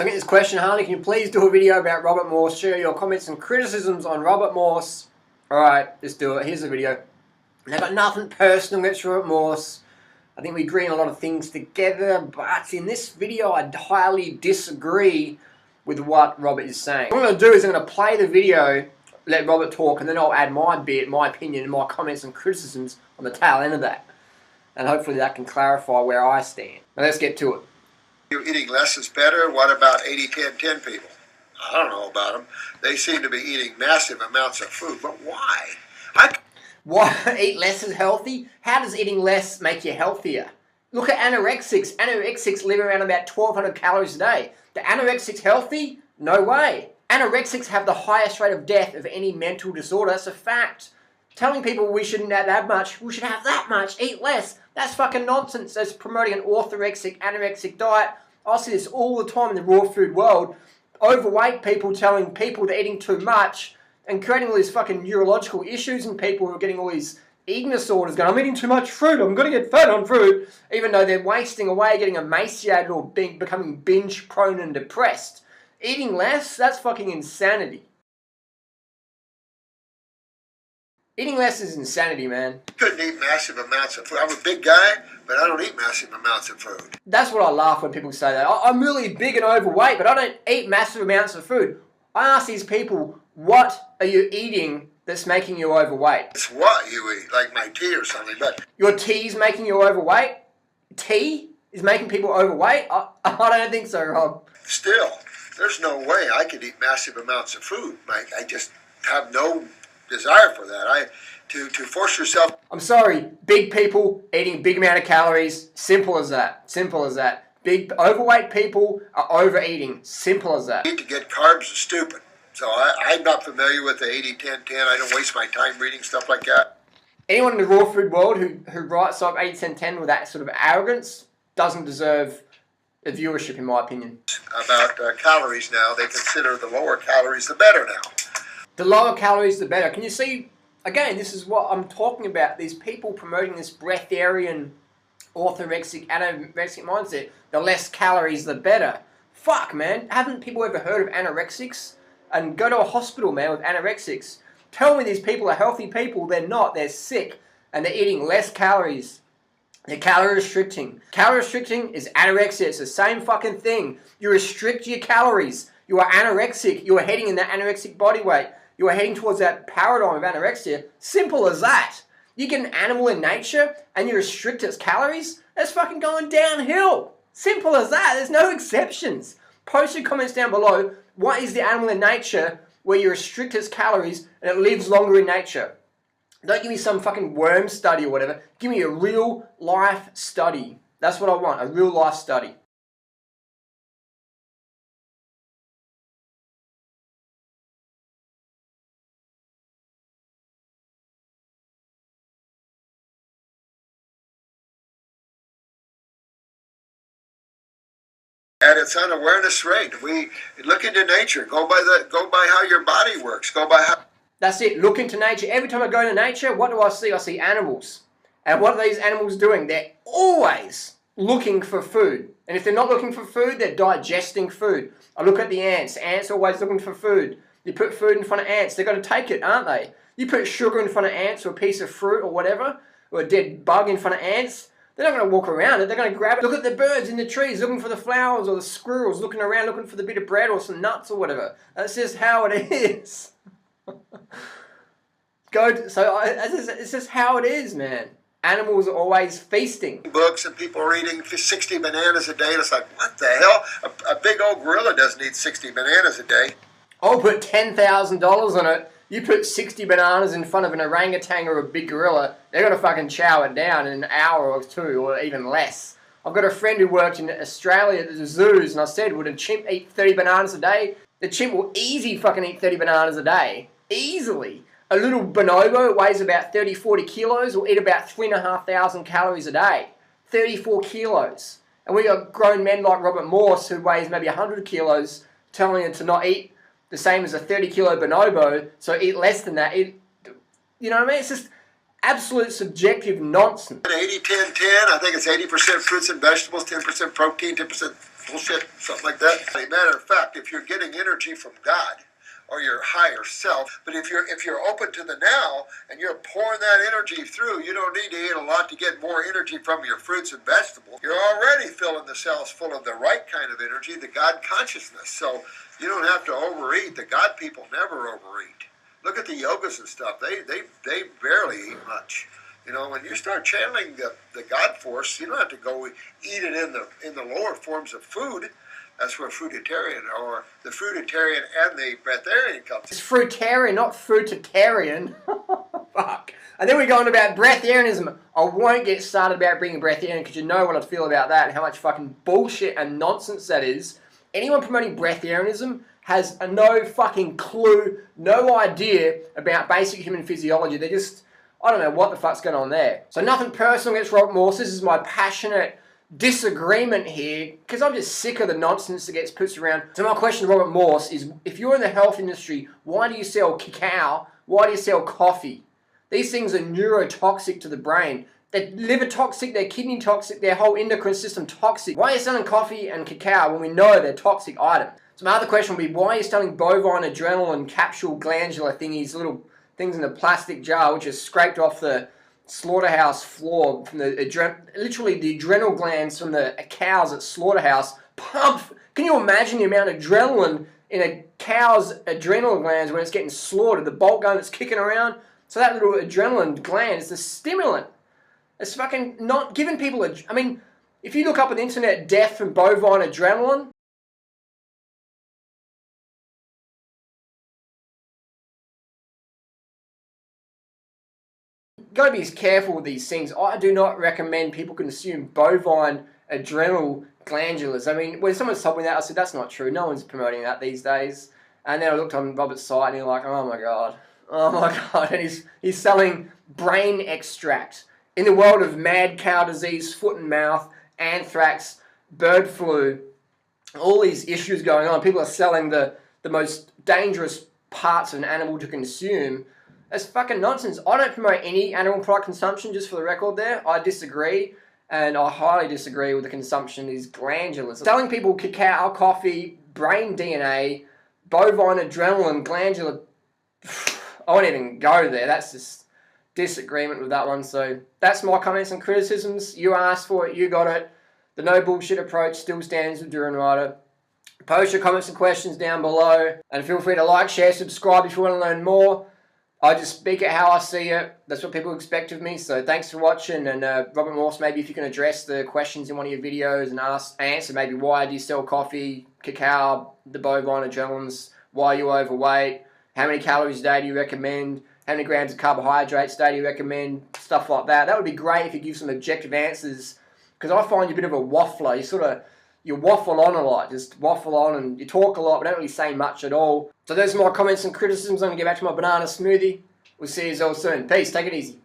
So I get this question, Harley, can you please do a video about Robert Morse? Share your comments and criticisms on Robert Morse. Alright, let's do it. Here's the video. And I've got nothing personal against Robert Morse. I think we agree on a lot of things together, but in this video I highly disagree with what Robert is saying. What I'm going to do is I'm going to play the video, let Robert talk, and then I'll add my bit, my opinion, and my comments and criticisms on the tail end of that. And hopefully that can clarify where I stand. Now let's get to it. You're eating less is better. What about 80-10-10 people? I don't know about them. They seem to be eating massive amounts of food, but why? Why eat less is healthy? How does eating less make you healthier? Look at anorexics. Anorexics live around about 1,200 calories a day. The anorexics healthy? No way. Anorexics have the highest rate of death of any mental disorder. That's a fact. Telling people we shouldn't have that much, we should have that much, eat less, that's fucking nonsense. That's promoting an orthorexic, anorexic diet. I see this all the time in the raw food world. Overweight people telling people they're eating too much and creating all these fucking neurological issues in people who are getting all these eating disorders going, I'm eating too much fruit, I'm going to get fat on fruit, even though they're wasting away, getting emaciated or becoming binge prone and depressed. Eating less, that's fucking insanity. Eating less is insanity, man. Couldn't eat massive amounts of food. I'm a big guy, but I don't eat massive amounts of food. That's what I laugh when people say that. I'm really big and overweight, but I don't eat massive amounts of food. I ask these people, what are you eating that's making you overweight? It's what you eat, like my tea or something, but... Your tea's making you overweight? Tea is making people overweight? I don't think so, Rob. Still, there's no way I could eat massive amounts of food, Mike. I just have no desire for that. To force yourself. I'm sorry, big people eating big amount of calories. Simple as that. Simple as that. Big overweight people are overeating. Simple as that. To get carbs is stupid. So I'm not familiar with the 80-10-10. I don't waste my time reading stuff like that. Anyone in the raw food world who writes up 80-10-10 with that sort of arrogance doesn't deserve a viewership, in my opinion. About calories now, they consider the lower calories the better now. The lower calories, the better. Can you see, again, this is what I'm talking about. These people promoting this breatharian, orthorexic, anorexic mindset. The less calories, the better. Fuck, man. Haven't people ever heard of anorexics? And go to a hospital, man, with anorexics. Tell me these people are healthy people. They're not. They're sick. And they're eating less calories. They're calorie restricting. Calorie restricting is anorexia. It's the same fucking thing. You restrict your calories. You are anorexic. You are heading in that anorexic body weight. You are heading towards that paradigm of anorexia. Simple as that. You get an animal in nature and you restrict its calories, that's fucking going downhill. Simple as that. There's no exceptions. Post your comments down below. What is the animal in nature where you restrict its calories and it lives longer in nature? Don't give me some fucking worm study or whatever. Give me a real life study. That's what I want, a real life study. At its unawareness rate, we look into nature. Go by how your body works. Go by how. That's it. Look into nature. Every time I go to nature, what do I see? I see animals. And what are these animals doing? They're always looking for food. And if they're not looking for food, they're digesting food. I look at the ants. Ants are always looking for food. You put food in front of ants, they're going to take it, aren't they? You put sugar in front of ants or a piece of fruit or whatever, or a dead bug in front of ants, they're not going to walk around it, they're going to grab it. Look at the birds in the trees looking for the flowers, or the squirrels looking around looking for the bit of bread or some nuts or whatever. That's just how it is. It's just how it is, man. Animals are always feasting. Books and people are eating 60 bananas a day, and it's like, what the hell? A big old gorilla doesn't eat 60 bananas a day. I'll put $10,000 on it. You put 60 bananas in front of an orangutan or a big gorilla, they're going to fucking chow it down in an hour or two, or even less. I've got a friend who worked in Australia at the zoos, and I said, would a chimp eat 30 bananas a day? The chimp will easy fucking eat 30 bananas a day. Easily. A little bonobo weighs about 30-40 kilos, will eat about 3,500 calories a day. 34 kilos. And we got grown men like Robert Morse, who weighs maybe 100 kilos, telling him to not eat the same as a 30-kilo bonobo, so eat less than that. You know what I mean? It's just absolute subjective nonsense. 80-10-10, I think it's 80% fruits and vegetables, 10% protein, 10% bullshit, something like that. As a matter of fact, if you're getting energy from God or your higher self, but if you're open to the now and you're pouring that energy through, you don't need to eat a lot to get more energy from your fruits and vegetables. You're already filling the cells full of the right kind of energy, the God consciousness. So you don't have to overeat. The God people never overeat. Look at the yogas and stuff. They barely eat much. You know, when you start channeling the God force, you don't have to go eat it in the lower forms of food. That's where fruitarian, or the fruitarian and the breatharian comes. It's fruitarian, not fruitarian. Fuck. And then we go on about breatharianism. I won't get started about bringing breatharian because you know what I feel about that and how much fucking bullshit and nonsense that is. Anyone promoting breatharianism has no fucking clue, no idea about basic human physiology. They're just, I don't know what the fuck's going on there. So nothing personal against Robert Morse. This is my passionate disagreement here because I'm just sick of the nonsense that gets put around. So my question to Robert Morse is, if you're in the health industry, why do you sell cacao? Why do you sell coffee? These things are neurotoxic to the brain. They're liver toxic, they're kidney toxic, their whole endocrine system toxic. Why are you selling coffee and cacao when we know they're toxic items? So my other question would be, why are you selling bovine adrenaline capsule glandular thingies, little things in a plastic jar which are scraped off the slaughterhouse floor from the literally the adrenal glands from the cows at slaughterhouse pump. Can you imagine the amount of adrenaline in a cow's adrenal glands when it's getting slaughtered, the bolt gun that's kicking around? So that little adrenaline gland is the stimulant. It's fucking not giving people I mean, if you look up on the internet death from bovine adrenaline, got to be careful with these things. I do not recommend people consume bovine adrenal glandulars. I mean, when someone's told me that, I said, that's not true. No one's promoting that these days. And then I looked on Robert's site and you're like, oh my God. Oh my God. And he's selling brain extract. In the world of mad cow disease, foot and mouth, anthrax, bird flu, all these issues going on, people are selling the most dangerous parts of an animal to consume. That's fucking nonsense. I don't promote any animal product consumption, just for the record there. I disagree, and I highly disagree with the consumption of these glandulars. Selling people cacao, coffee, brain DNA, bovine adrenaline, glandular... I won't even go there. That's just disagreement with that one. So that's my comments and criticisms. You asked for it, you got it. The no bullshit approach still stands with Durianrider. Post your comments and questions down below, and feel free to like, share, subscribe if you want to learn more. I just speak it how I see it. That's what people expect of me. So thanks for watching. And Robert Morse, maybe if you can address the questions in one of your videos and answer maybe why do you sell coffee, cacao, the bovine adrenalines, why are you overweight, how many calories a day do you recommend, how many grams of carbohydrates a day do you recommend, stuff like that. That would be great if you give some objective answers, because I find you a bit of a waffler. You waffle on a lot, just waffle on, and you talk a lot, but don't really say much at all. So those are my comments and criticisms. I'm going to get back to my banana smoothie. We'll see you all soon. Peace. Take it easy.